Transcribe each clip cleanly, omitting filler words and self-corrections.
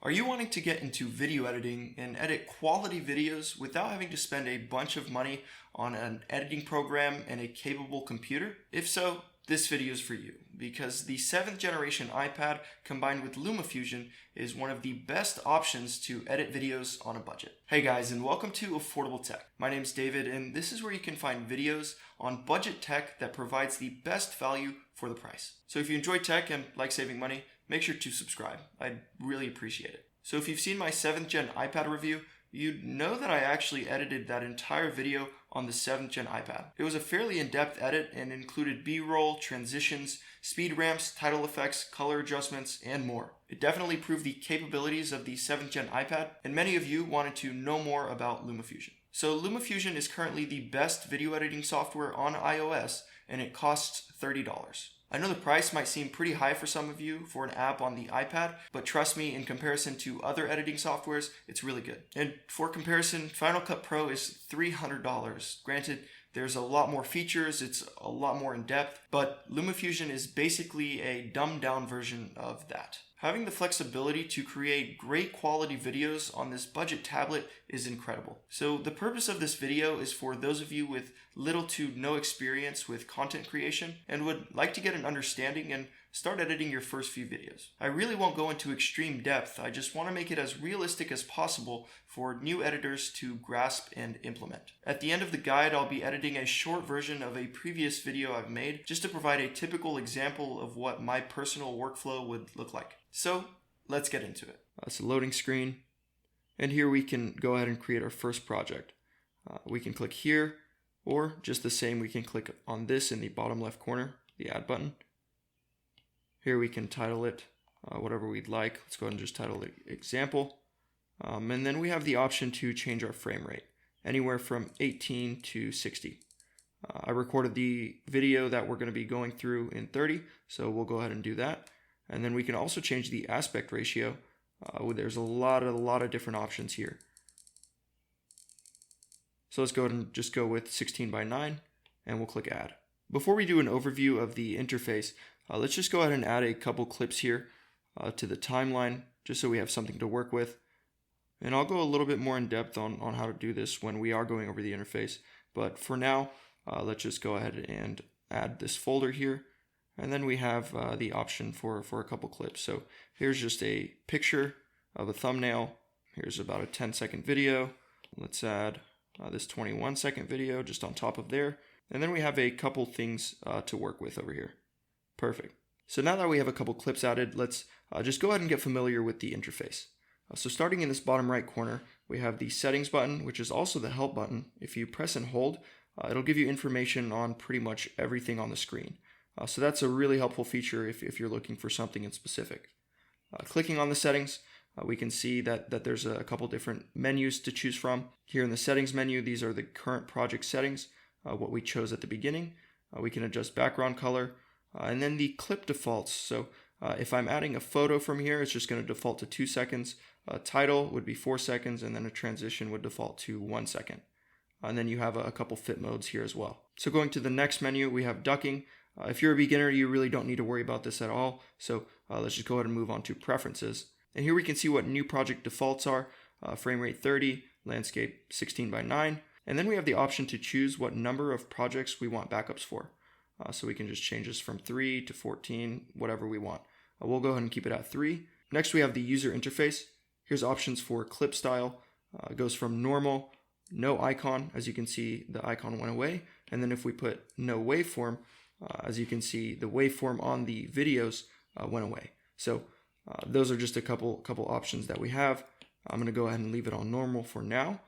Are you wanting to get into video editing and edit quality videos without having to spend a bunch of money on an editing program and a capable computer? If so, this video is for you, because the 7th generation iPad combined with LumaFusion is one of the best options to edit videos on a budget. Hey guys, and welcome to Affordable Tech. My name's David, and this is where you can find videos on budget tech that provides the best value for the price. So if you enjoy tech and like saving money, make sure to subscribe. I'd really appreciate it. So if you've seen my 7th gen iPad review, you'd know that I actually edited that entire video on the 7th gen iPad. It was a fairly in-depth edit and included B-roll, transitions, speed ramps, title effects, color adjustments, and more. It definitely proved the capabilities of the 7th gen iPad, and many of you wanted to know more about LumaFusion. So LumaFusion is currently the best video editing software on iOS, and it costs $30. I know the price might seem pretty high for some of you for an app on the iPad, but trust me, in comparison to other editing softwares, it's really good. And for comparison, Final Cut Pro is $300. Granted, there's a lot more features, it's a lot more in depth, but LumaFusion is basically a dumbed down version of that. Having the flexibility to create great quality videos on this budget tablet is incredible. So the purpose of this video is for those of you with little to no experience with content creation and would like to get an understanding and start editing your first few videos. I really won't go into extreme depth, I just want to make it as realistic as possible for new editors to grasp and implement. At the end of the guide, I'll be editing a short version of a previous video I've made just to provide a typical example of what my personal workflow would look like. So let's get into it. It's a loading screen, and here we can go ahead and create our first project. We can click here, or just the same, we can click on this in the bottom left corner, the add button. Here we can title it whatever we'd like. Let's go ahead and just title it example. And then we have the option to change our frame rate, anywhere from 18 to 60. I recorded the video that we're going to be going through in 30, so we'll go ahead and do that. And then we can also change the aspect ratio. There's a lot of different options here. So let's go ahead and just go with 16:9, and we'll click add. Before we do an overview of the interface, let's just go ahead and add a couple clips here to the timeline, just so we have something to work with. And I'll go a little bit more in depth on how to do this when we are going over the interface. But for now, let's just go ahead and add this folder here. And then we have the option for a couple clips. So here's just a picture of a thumbnail. Here's about a 10-second video. Let's add this 21-second video just on top of there. And then we have a couple things to work with over here. Perfect. So now that we have a couple clips added, let's just go ahead and get familiar with the interface. So starting in this bottom right corner, we have the settings button, which is also the help button. If you press and hold, it'll give you information on pretty much everything on the screen. So that's a really helpful feature if you're looking for something in specific. Clicking on the settings, we can see that there's a couple different menus to choose from. Here in the settings menu, these are the current project settings, what we chose at the beginning. We can adjust background color, and then the clip defaults. So if I'm adding a photo from here, it's just going to default to 2 seconds. A title would be 4 seconds, and then a transition would default to 1 second. And then you have a couple fit modes here as well. So going to the next menu, we have ducking. If you're a beginner, you really don't need to worry about this at all. So let's just go ahead and move on to preferences. And here we can see what new project defaults are. Frame rate 30, landscape 16:9. And then we have the option to choose what number of projects we want backups for. So we can just change this from 3 to 14, whatever we want. We'll go ahead and keep it at 3. Next, we have the user interface. Here's options for clip style. It goes from normal, no icon. As you can see, the icon went away. And then if we put no waveform, as you can see, the waveform on the videos went away. So those are just a couple options that we have. I'm going to go ahead and leave it on normal for now.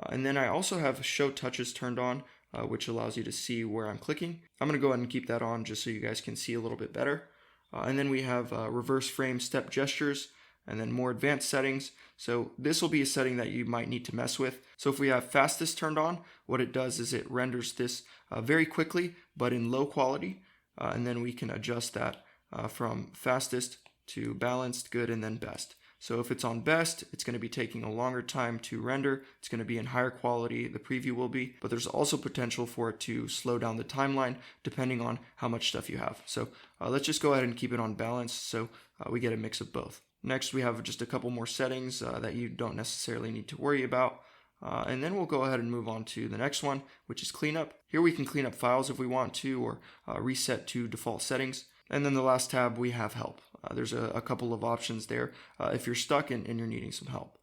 And then I also have show touches turned on, which allows you to see where I'm clicking. I'm going to go ahead and keep that on just so you guys can see a little bit better. And then we have reverse frame step gestures, and then more advanced settings. So this will be a setting that you might need to mess with. So if we have fastest turned on, what it does is it renders this very quickly, but in low quality. And then we can adjust that from fastest to balanced, good, and then best. So if it's on best, it's going to be taking a longer time to render. It's going to be in higher quality, the preview will be, but there's also potential for it to slow down the timeline depending on how much stuff you have. So let's just go ahead and keep it on balance so we get a mix of both. Next, we have just a couple more settings that you don't necessarily need to worry about. And then we'll go ahead and move on to the next one, which is cleanup. Here we can clean up files if we want to, or reset to default settings. And then the last tab, we have help. There's a couple of options there if you're stuck and you're needing some help.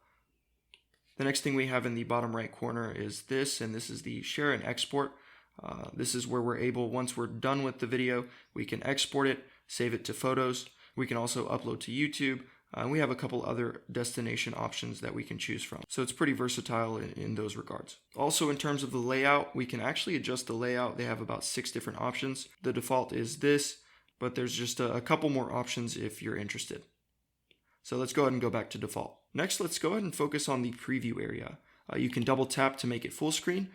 The next thing we have in the bottom right corner is this, and this is the share and export. This is where we're able, once we're done with the video, we can export it, save it to photos. We can also upload to YouTube. And we have a couple other destination options that we can choose from. So it's pretty versatile in those regards. Also, in terms of the layout, we can actually adjust the layout. They have about 6 different options. The default is this, but there's just a couple more options if you're interested. So let's go ahead and go back to default. Next, let's go ahead and focus on the preview area. You can double tap to make it full screen,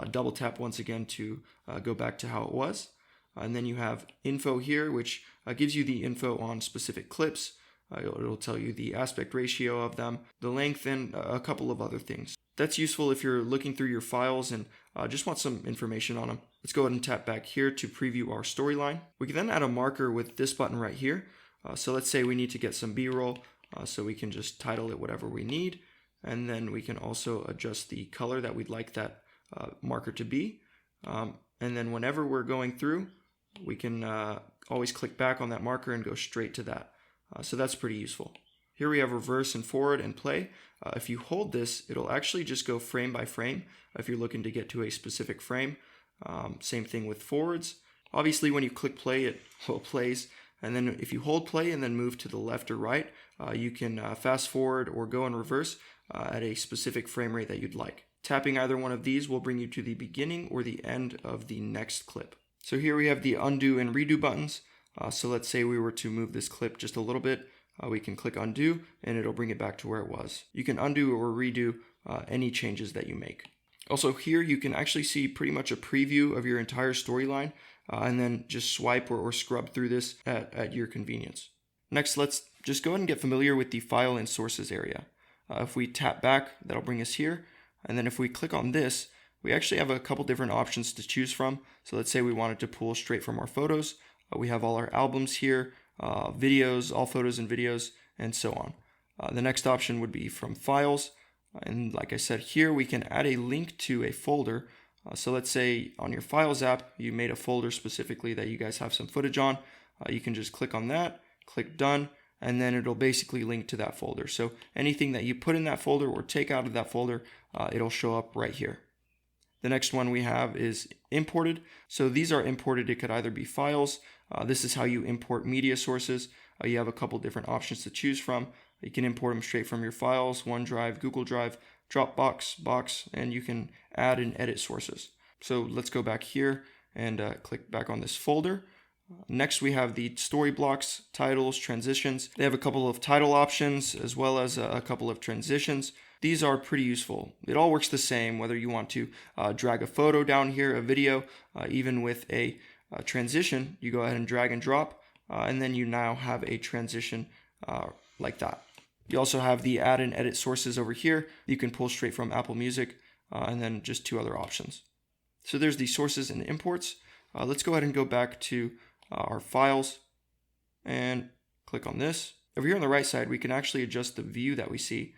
double tap once again to go back to how it was. And then you have info here, which gives you the info on specific clips. It'll tell you the aspect ratio of them, the length, and a couple of other things. That's useful if you're looking through your files and just want some information on them. Let's go ahead and tap back here to preview our storyline. We can then add a marker with this button right here. So let's say we need to get some B-roll, so we can just title it whatever we need. And then we can also adjust the color that we'd like that marker to be. And then whenever we're going through, we can always click back on that marker and go straight to that. So that's pretty useful. Here we have reverse and forward and play. If you hold this, it'll actually just go frame by frame if you're looking to get to a specific frame. Same thing with forwards. Obviously, when you click play, it plays. And then if you hold play and then move to the left or right, you can fast forward or go in reverse at a specific frame rate that you'd like. Tapping either one of these will bring you to the beginning or the end of the next clip. So here we have the undo and redo buttons. So let's say we were to move this clip just a little bit. We can click undo and it'll bring it back to where it was. You can undo or redo any changes that you make. Also here you can actually see pretty much a preview of your entire storyline and then just swipe or scrub through this at your convenience. Next, let's just go ahead and get familiar with the file and sources area. If we tap back, that'll bring us here. And then if we click on this, we actually have a couple different options to choose from. So let's say we wanted to pull straight from our photos. We have all our albums here, videos, all photos and videos, and so on. The next option would be from files. And like I said here, we can add a link to a folder. So let's say on your files app, you made a folder specifically that you guys have some footage on. You can just click on that, click done, and then it'll basically link to that folder. So anything that you put in that folder or take out of that folder, it'll show up right here. The next one we have is imported. So these are imported. It could either be files. This is how you import media sources. You have a couple different options to choose from. You can import them straight from your files, OneDrive, Google Drive, Dropbox, Box, and you can add and edit sources. So let's go back here and click back on this folder. Next, we have the story blocks, titles, transitions. They have a couple of title options as well as a couple of transitions. These are pretty useful. It all works the same, whether you want to drag a photo down here, a video, even with a transition, you go ahead and drag and drop, and then you now have a transition like that. You also have the add and edit sources over here. You can pull straight from Apple Music, and then just 2 other options. So there's the sources and imports. Let's go ahead and go back to our files and click on this. Over here on the right side, we can actually adjust the view that we see.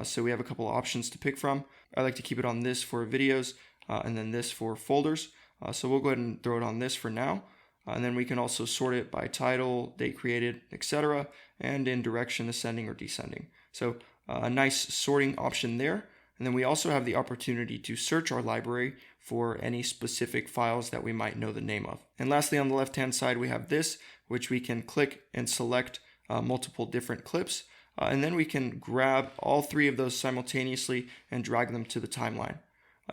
So we have a couple of options to pick from. I like to keep it on this for videos and then this for folders. So we'll go ahead and throw it on this for now. And then we can also sort it by title, date created, etc. and in direction ascending or descending. So a nice sorting option there. And then we also have the opportunity to search our library for any specific files that we might know the name of. And lastly, on the left-hand side, we have this, which we can click and select multiple different clips. And then we can grab all 3 of those simultaneously and drag them to the timeline.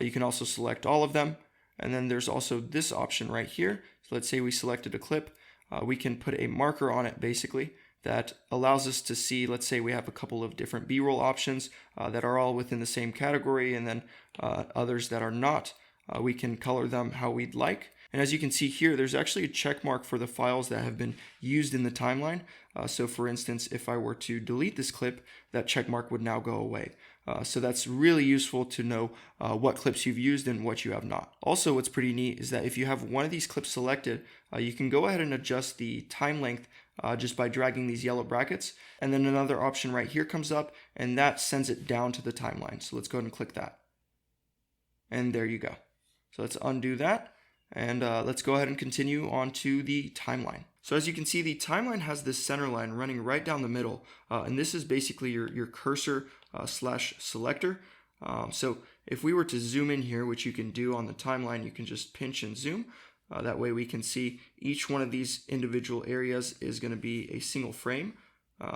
You can also select all of them. And then there's also this option right here. So let's say we selected a clip. We can put a marker on it basically that allows us to see, let's say we have a couple of different B-roll options that are all within the same category, and then others that are not. We can color them how we'd like. And as you can see here, there's actually a check mark for the files that have been used in the timeline. So for instance, if I were to delete this clip, that check mark would now go away. So that's really useful to know what clips you've used and what you have not. Also, what's pretty neat is that if you have one of these clips selected, you can go ahead and adjust the time length just by dragging these yellow brackets. And then another option right here comes up, and that sends it down to the timeline. So let's go ahead and click that. And there you go. So let's undo that, and let's go ahead and continue on to the timeline. So as you can see, the timeline has this center line running right down the middle, and this is basically your cursor slash selector. So if we were to zoom in here, which you can do on the timeline, you can just pinch and zoom. That way we can see each one of these individual areas is going to be a single frame.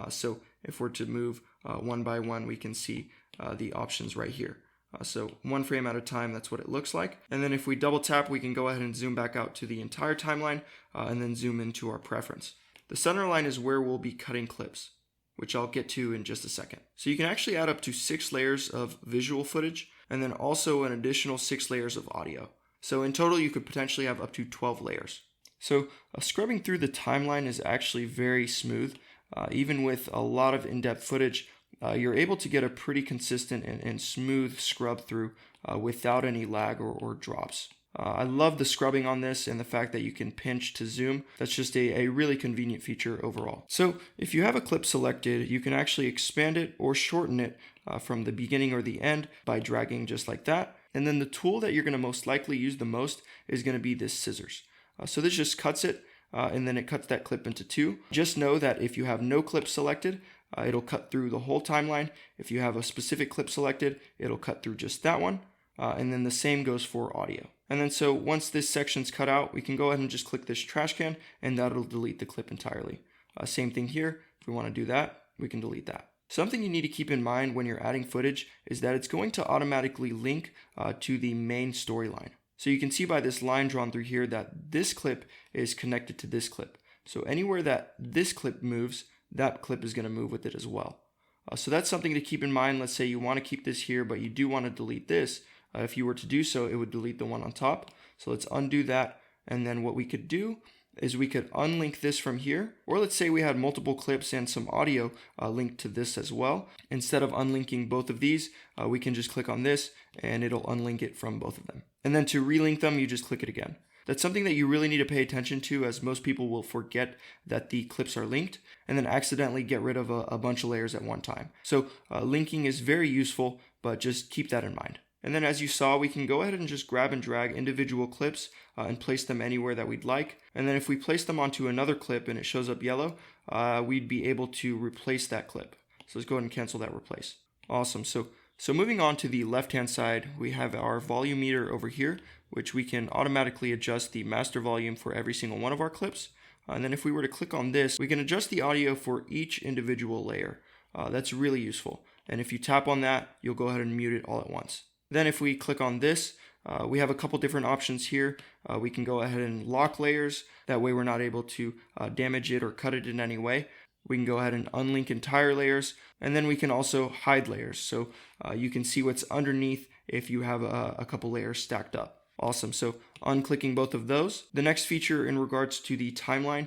So if we're to move one by one, we can see the options right here. So one frame at a time, that's what it looks like. And then if we double tap, we can go ahead and zoom back out to the entire timeline and then zoom into our preference. The center line is where we'll be cutting clips, which I'll get to in just a second. So you can actually add up to 6 layers of visual footage and then also an additional 6 layers of audio. So in total, you could potentially have up to 12 layers. So scrubbing through the timeline is actually very smooth. Even with a lot of in-depth footage, you're able to get a pretty consistent and smooth scrub through without any lag or drops. I love the scrubbing on this and the fact that you can pinch to zoom. That's just a really convenient feature overall. So if you have a clip selected, you can actually expand it or shorten it from the beginning or the end by dragging just like that. And then the tool that you're going to most likely use the most is going to be this scissors. So this just cuts it and then it cuts that clip into 2. Just know that if you have no clip selected, it'll cut through the whole timeline. If you have a specific clip selected, it'll cut through just that one. And then the same goes for audio. And then so once this section's cut out, we can go ahead and just click this trash can and that'll delete the clip entirely. Same thing here. If we want to do that, we can delete that. Something you need to keep in mind when you're adding footage is that it's going to automatically link to the main storyline. So you can see by this line drawn through here that this clip is connected to this clip. So anywhere that this clip moves, that clip is going to move with it as well. So that's something to keep in mind. Let's say you want to keep this here, but you do want to delete this. If you were to do so, it would delete the one on top. So let's undo that. And then what we could do is we could unlink this from here. Or let's say we had multiple clips and some audio linked to this as well. Instead of unlinking both of these, we can just click on this and it'll unlink it from both of them. And then to relink them, you just click it again. That's something that you really need to pay attention to, as most people will forget that the clips are linked and then accidentally get rid of a bunch of layers at one time. So linking is very useful, but just keep that in mind. And then as you saw, we can go ahead and just grab and drag individual clips and place them anywhere that we'd like. And then if we place them onto another clip and it shows up yellow, we'd be able to replace that clip. So let's go ahead and cancel that replace. Awesome. So moving on to the left-hand side, we have our volume meter over here, which we can automatically adjust the master volume for every single one of our clips. And then if we were to click on this, we can adjust the audio for each individual layer. That's really useful. And if you tap on that, you'll go ahead and mute it all at once. Then if we click on this, we have a couple different options here. We can go ahead and lock layers. That way we're not able to damage it or cut it in any way. We can go ahead and unlink entire layers. And then we can also hide layers. So you can see what's underneath if you have a couple layers stacked up. Awesome. So unclicking both of those. The next feature in regards to the timeline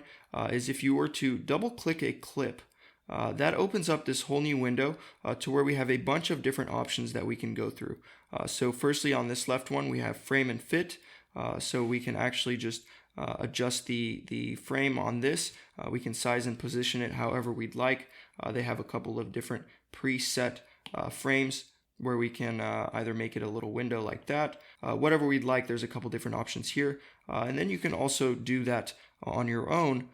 is if you were to double click a clip, that opens up this whole new window to where we have a bunch of different options that we can go through. So firstly, on this left one, we have frame and fit. So we can actually just adjust the frame on this. We can size and position it however we'd like. They have a couple of different preset frames where we can either make it a little window like that. Whatever we'd like, there's a couple different options here. And then you can also do that on your own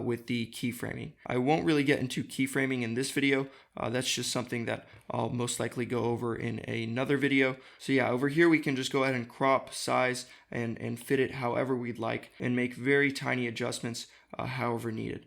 with the keyframing. I won't really get into keyframing in this video. That's just something that I'll most likely go over in another video. So yeah, over here we can just go ahead and crop, size, and fit it however we'd like and make very tiny adjustments however needed.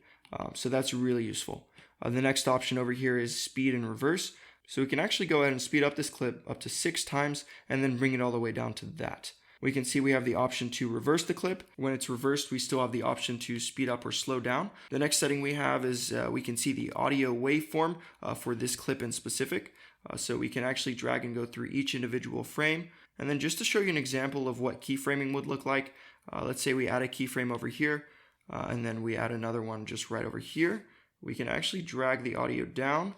So that's really useful. The next option over here is speed and reverse. So we can actually go ahead and speed up this clip up to 6 times and then bring it all the way down to that. We can see we have the option to reverse the clip. When it's reversed, we still have the option to speed up or slow down. The next setting we have is we can see the audio waveform for this clip in specific. So we can actually drag and go through each individual frame. And then just to show you an example of what keyframing would look like, let's say we add a keyframe over here, and then we add another one just right over here. We can actually drag the audio down.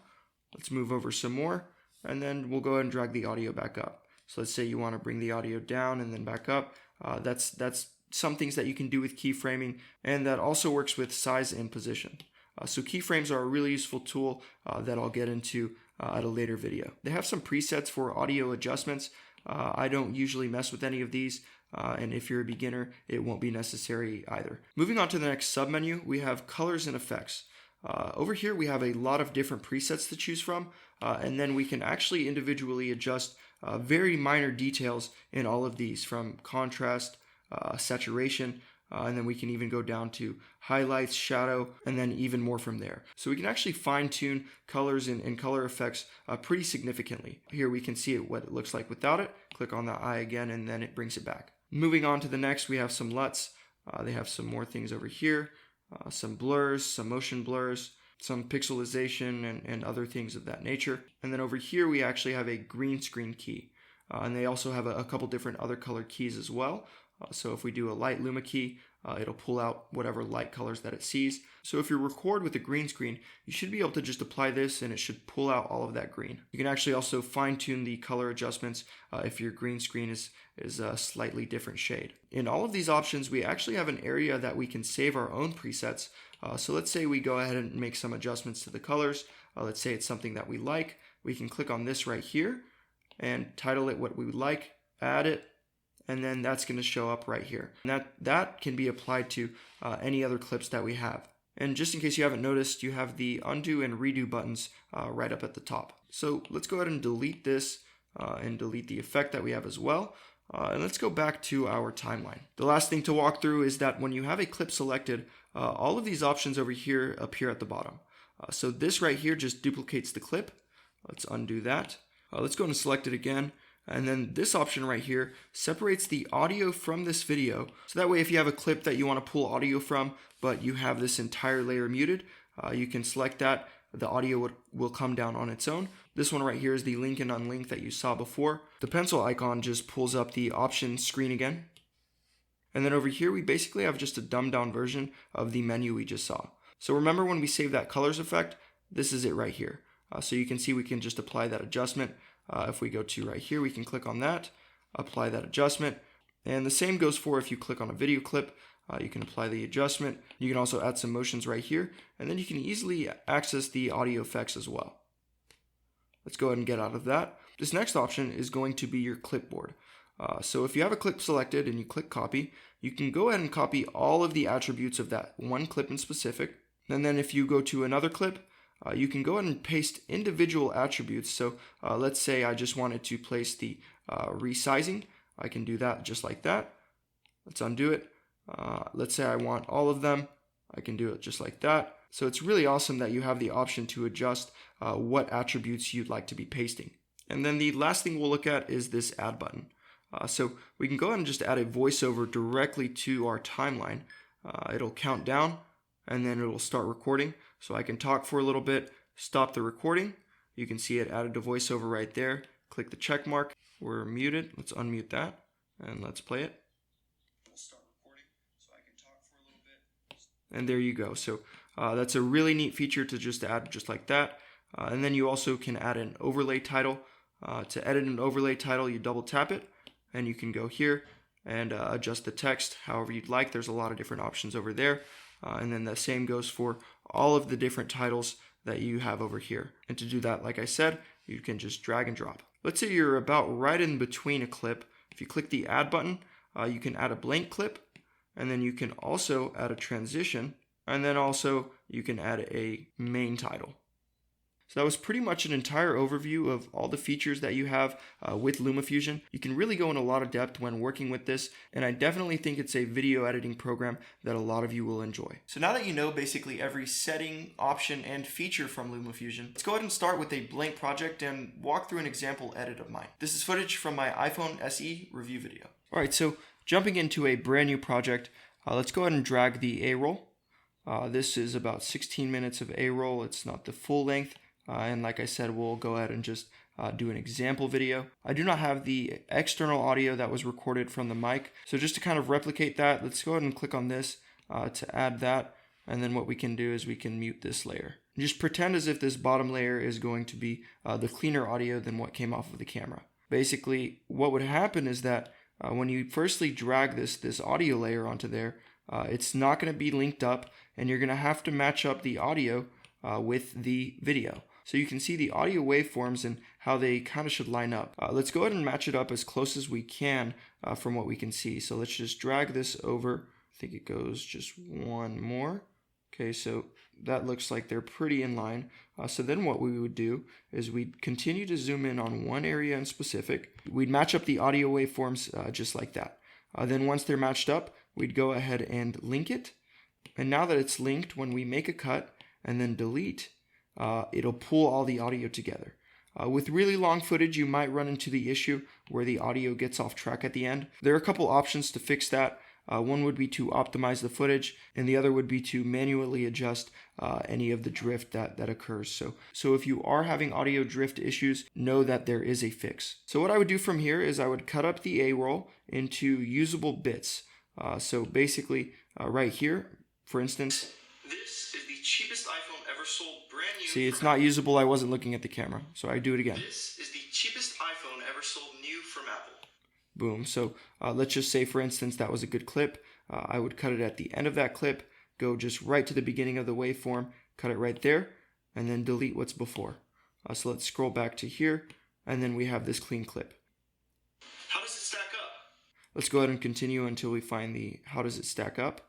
Let's move over some more, and then we'll go ahead and drag the audio back up. So let's say you want to bring the audio down and then back up. That's some things that you can do with keyframing, and that also works with size and position. So keyframes are a really useful tool that I'll get into at a later video. They have some presets for audio adjustments. I don't usually mess with any of these, and if you're a beginner, it won't be necessary either. Moving on to the next submenu, we have colors and effects. Over here, we have a lot of different presets to choose from, and then we can actually individually adjust very minor details in all of these, from contrast, saturation, and then we can even go down to highlights, shadow, and then even more from there. So we can actually fine tune colors and color effects pretty significantly. Here we can see what it looks like without it. Click on the eye again, and then it brings it back. Moving on to the next, we have some LUTs. They have some more things over here, some blurs, some motion blurs, some pixelization, and other things of that nature. And then over here, we actually have a green screen key. And they also have a couple different other color keys as well. So if we do a light luma key, it'll pull out whatever light colors that it sees. So if you record with a green screen, you should be able to just apply this and it should pull out all of that green. You can actually also fine tune the color adjustments if your green screen is a slightly different shade. In all of these options, we actually have an area that we can save our own presets. So let's say we go ahead and make some adjustments to the colors. Let's say it's something that we like. We can click on this right here and title it what we would like, add it, and then that's going to show up right here. And that can be applied to any other clips that we have. And just in case you haven't noticed, you have the undo and redo buttons right up at the top. So let's go ahead and delete this and delete the effect that we have as well. And let's go back to our timeline. The last thing to walk through is that when you have a clip selected, all of these options over here appear at the bottom. So this right here just duplicates the clip. Let's undo that. Let's go and select it again. And then this option right here separates the audio from this video. So that way, if you have a clip that you want to pull audio from, but you have this entire layer muted, you can select that. The audio will come down on its own. This one right here is the link and unlink that you saw before. The pencil icon just pulls up the options screen again. And then over here, we basically have just a dumbed down version of the menu we just saw. So remember when we save that colors effect, this is it right here. So you can see we can just apply that adjustment. If we go to right here, we can click on that, apply that adjustment. And the same goes for if you click on a video clip, you can apply the adjustment. You can also add some motions right here, and then you can easily access the audio effects as well. Let's go ahead and get out of that. This next option is going to be your clipboard. So if you have a clip selected and you click copy, you can go ahead and copy all of the attributes of that one clip in specific. And then if you go to another clip, you can go ahead and paste individual attributes. So let's say I just wanted to place the resizing. I can do that just like that. Let's undo it. Let's say I want all of them. I can do it just like that. So it's really awesome that you have the option to adjust what attributes you'd like to be pasting. And then the last thing we'll look at is this add button. So we can go ahead and just add a voiceover directly to our timeline. It'll count down and then it'll start recording. So I can talk for a little bit, stop the recording. You can see it added to voiceover right there. Click the check mark. We're muted. Let's unmute that and let's play it. We'll start recording so I can talk for a little bit. And there you go. So that's a really neat feature to just add just like that. And then you also can add an overlay title. To edit an overlay title, you double tap it and you can go here and adjust the text however you'd like. There's a lot of different options over there. And then the same goes for all of the different titles that you have over here. And to do that, like I said, you can just drag and drop. Let's say you're about right in between a clip. If you click the add button, you can add a blank clip, and then you can also add a transition, and then also you can add a main title. So that was pretty much an entire overview of all the features that you have with LumaFusion. You can really go in a lot of depth when working with this, and I definitely think it's a video editing program that a lot of you will enjoy. So now that you know basically every setting, option, and feature from LumaFusion, let's go ahead and start with a blank project and walk through an example edit of mine. This is footage from my iPhone SE review video. All right, so jumping into a brand new project, let's go ahead and drag the A-roll. This is about 16 minutes of A-roll. It's not the full length. And like I said, we'll go ahead and just do an example video. I do not have the external audio that was recorded from the mic. So just to kind of replicate that, let's go ahead and click on this to add that. And then what we can do is we can mute this layer. Just pretend as if this bottom layer is going to be the cleaner audio than what came off of the camera. Basically, what would happen is that when you firstly drag this audio layer onto there, it's not going to be linked up, and you're going to have to match up the audio with the video. So you can see the audio waveforms and how they kind of should line up. Let's go ahead and match it up as close as we can from what we can see. So let's just drag this over. I think it goes just one more. Okay, so that looks like they're pretty in line. So then what we would do is we'd continue to zoom in on one area in specific. We'd match up the audio waveforms just like that. Then once they're matched up, we'd go ahead and link it. And now that it's linked, when we make a cut and then delete, it'll pull all the audio together. With really long footage, you might run into the issue where the audio gets off track at the end. There are a couple options to fix that. One would be to optimize the footage, and the other would be to manually adjust any of the drift that occurs. So if you are having audio drift issues, know that there is a fix. So what I would do from here is I would cut up the A-roll into usable bits. So basically, right here, for instance, this is the cheapest iPhone ever sold, brand new. See, it's not usable. I wasn't looking at the camera, so I do it again. This is the cheapest iPhone ever sold new from Apple. Boom. So let's just say, for instance, that was a good clip. I would cut it at the end of that clip, go just right to the beginning of the waveform, cut it right there, and then delete what's before. So let's scroll back to here, and then we have this clean clip. How does it stack up? Let's go ahead and continue until we find the how does it stack up.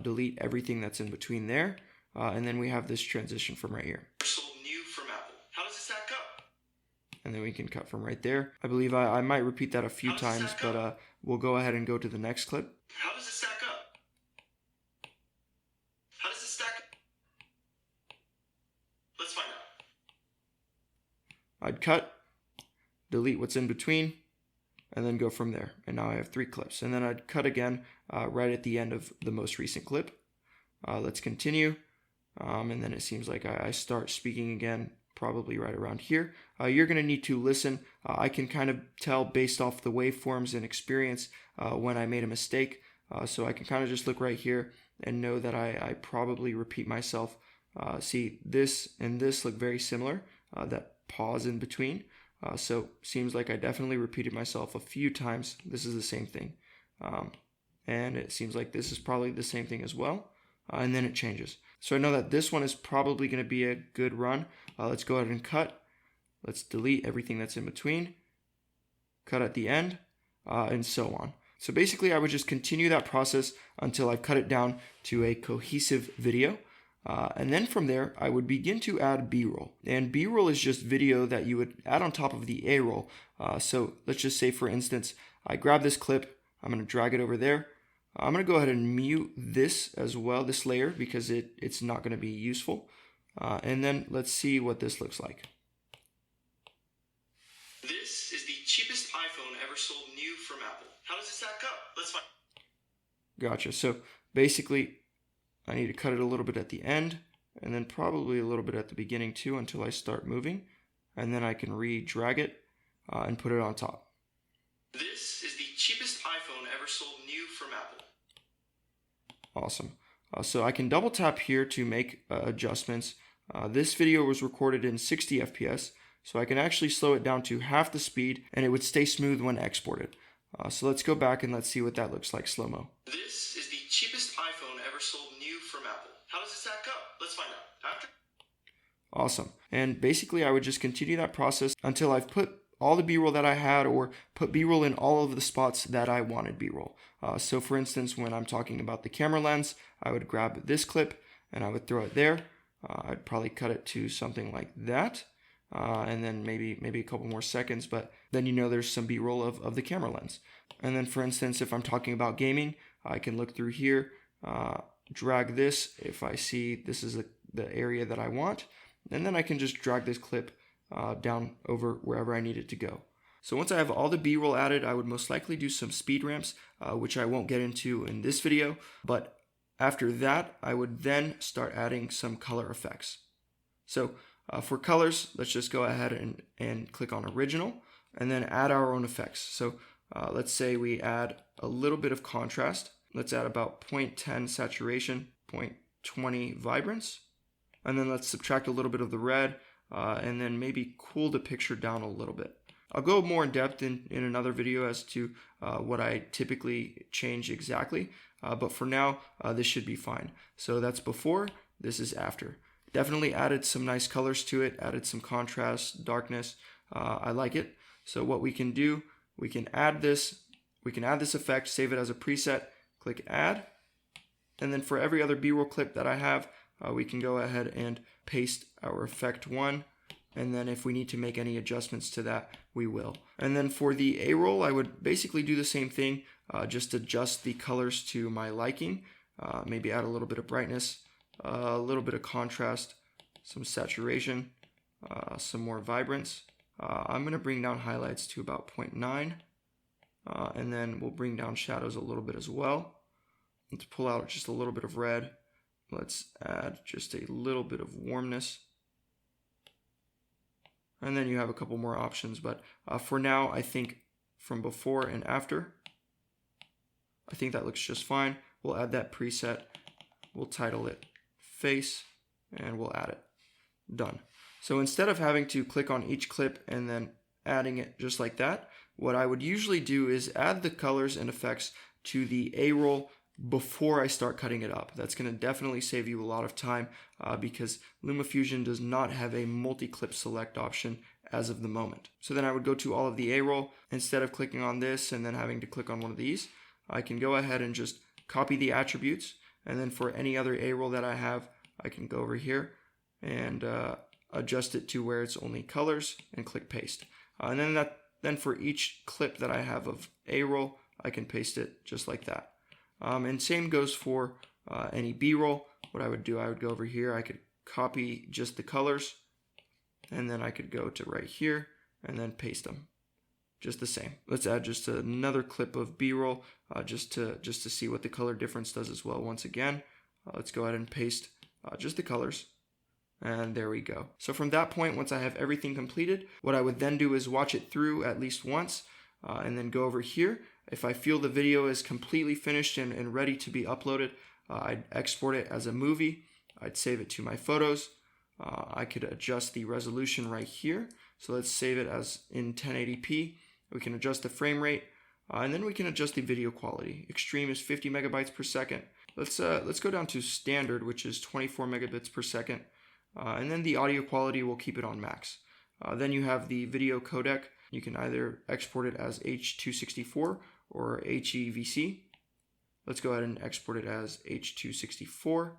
Delete everything that's in between there, and then we have this transition from right here. Sold new from Apple. How does it stack up? And then we can cut from right there. I believe I might repeat that a few times, but we'll go ahead and go to the next clip. How does it stack up? How does it stack up? Let's find out. I'd cut, delete what's in between, and then go from there. And now I have 3 clips. And then I'd cut again right at the end of the most recent clip. Let's continue. And then it seems like I start speaking again, probably right around here. You're going to need to listen. I can kind of tell based off the waveforms and experience when I made a mistake. So I can kind of just look right here and know that I probably repeat myself. See, this and this look very similar, that pause in between. So seems like I definitely repeated myself a few times. This is the same thing. And it seems like this is probably the same thing as well. And then it changes. So I know that this one is probably going to be a good run. Let's go ahead and cut. Let's delete everything that's in between. Cut at the end, and so on. So basically I would just continue that process until I've cut it down to a cohesive video. And then from there, I would begin to add B-roll. And B-roll is just video that you would add on top of the A-roll. So let's just say, for instance, I grab this clip. I'm going to drag it over there. I'm going to go ahead and mute this as well, this layer, because it's not going to be useful. And then let's see what this looks like. This is the cheapest iPhone ever sold new from Apple. How does it stack up? Let's find. Gotcha. So basically, I need to cut it a little bit at the end, and then probably a little bit at the beginning too until I start moving. And then I can re-drag it and put it on top. This is the cheapest iPhone ever sold new from Apple. Awesome. So I can double tap here to make adjustments. This video was recorded in 60 FPS, so I can actually slow it down to half the speed, and it would stay smooth when exported. So let's go back and let's see what that looks like slow-mo. This is the cheapest iPhone ever sold new from Apple. How does it stack up? Let's find out. After. Awesome. And basically I would just continue that process until I've put all the B-roll that I had, or put B-roll in all of the spots that I wanted B-roll. So for instance, when I'm talking about the camera lens, I would grab this clip and I would throw it there. I'd probably cut it to something like that. And then maybe a couple more seconds, but then you know there's some B-roll of the camera lens. And then for instance, if I'm talking about gaming, I can look through here, drag this if I see this is the area that I want, and then I can just drag this clip down over wherever I need it to go. So once I have all the B-roll added, I would most likely do some speed ramps, which I won't get into in this video, but after that, I would then start adding some color effects. So for colors, let's just go ahead and click on original and then add our own effects. So let's say we add a little bit of contrast. Let's add about 0.10 saturation, 0.20 vibrance, and then let's subtract a little bit of the red, and then maybe cool the picture down a little bit. I'll go more in depth in another video as to what I typically change exactly, but for now, this should be fine. So that's before, this is after. Definitely added some nice colors to it, added some contrast, darkness. I like it. So what we can do, we can add this effect, save it as a preset, click add, and then for every other B-roll clip that I have, we can go ahead and paste our effect 1, and then if we need to make any adjustments to that, we will. And then for the A-roll, I would basically do the same thing, just adjust the colors to my liking, maybe add a little bit of brightness, a little bit of contrast, some saturation, some more vibrance. I'm going to bring down highlights to about 0.9, and then we'll bring down shadows a little bit as well. Let's pull out just a little bit of red. Let's add just a little bit of warmness. And then you have a couple more options, but for now, I think from before and after, I think that looks just fine. We'll add that preset. We'll title it face, and we'll add it. Done. So instead of having to click on each clip and then adding it just like that, what I would usually do is add the colors and effects to the A-roll before I start cutting it up. That's going to definitely save you a lot of time because LumaFusion does not have a multi-clip select option as of the moment. So then I would go to all of the A-roll. Instead of clicking on this and then having to click on one of these, I can go ahead and just copy the attributes, and then for any other A-roll that I have, I can go over here and adjust it to where it's only colors and click paste. And then for each clip that I have of A-roll, I can paste it just like that. And same goes for any B-roll. What I would do, I would go over here, I could copy just the colors, and then I could go to right here and then paste them. Just the same. Let's add just another clip of B-roll just to see what the color difference does as well. Once again, let's go ahead and paste just the colors. And there we go. So from that point, once I have everything completed, what I would then do is watch it through at least once and then go over here. If I feel the video is completely finished and ready to be uploaded, I'd export it as a movie. I'd save it to my photos. I could adjust the resolution right here. So let's save it as in 1080p. We can adjust the frame rate, and then we can adjust the video quality. Extreme is 50 megabytes per second. Let's go down to standard, which is 24 megabits per second. And then the audio quality, we'll keep it on max. Then you have the video codec. You can either export it as H.264 or HEVC. Let's go ahead and export it as H.264.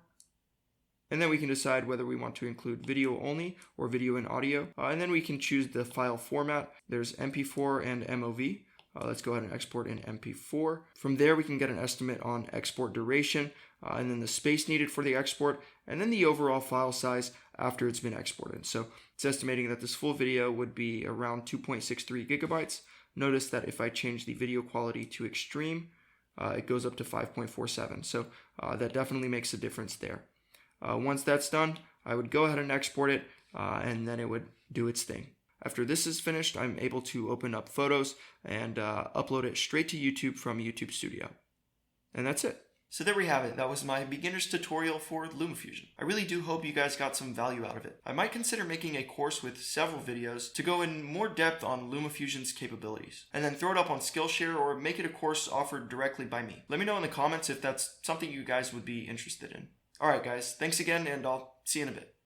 And then we can decide whether we want to include video only or video and audio. And then we can choose the file format. There's MP4 and MOV. Let's go ahead and export in MP4. From there, we can get an estimate on export duration, and then the space needed for the export, and then the overall file size after it's been exported. So it's estimating that this full video would be around 2.63 gigabytes. Notice that if I change the video quality to extreme, it goes up to 5.47. So that definitely makes a difference there. Once that's done, I would go ahead and export it, and then it would do its thing. After this is finished, I'm able to open up photos and upload it straight to YouTube from YouTube Studio. And that's it. So there we have it. That was my beginner's tutorial for LumaFusion. I really do hope you guys got some value out of it. I might consider making a course with several videos to go in more depth on LumaFusion's capabilities, and then throw it up on Skillshare or make it a course offered directly by me. Let me know in the comments if that's something you guys would be interested in. Alright guys, thanks again, and I'll see you in a bit.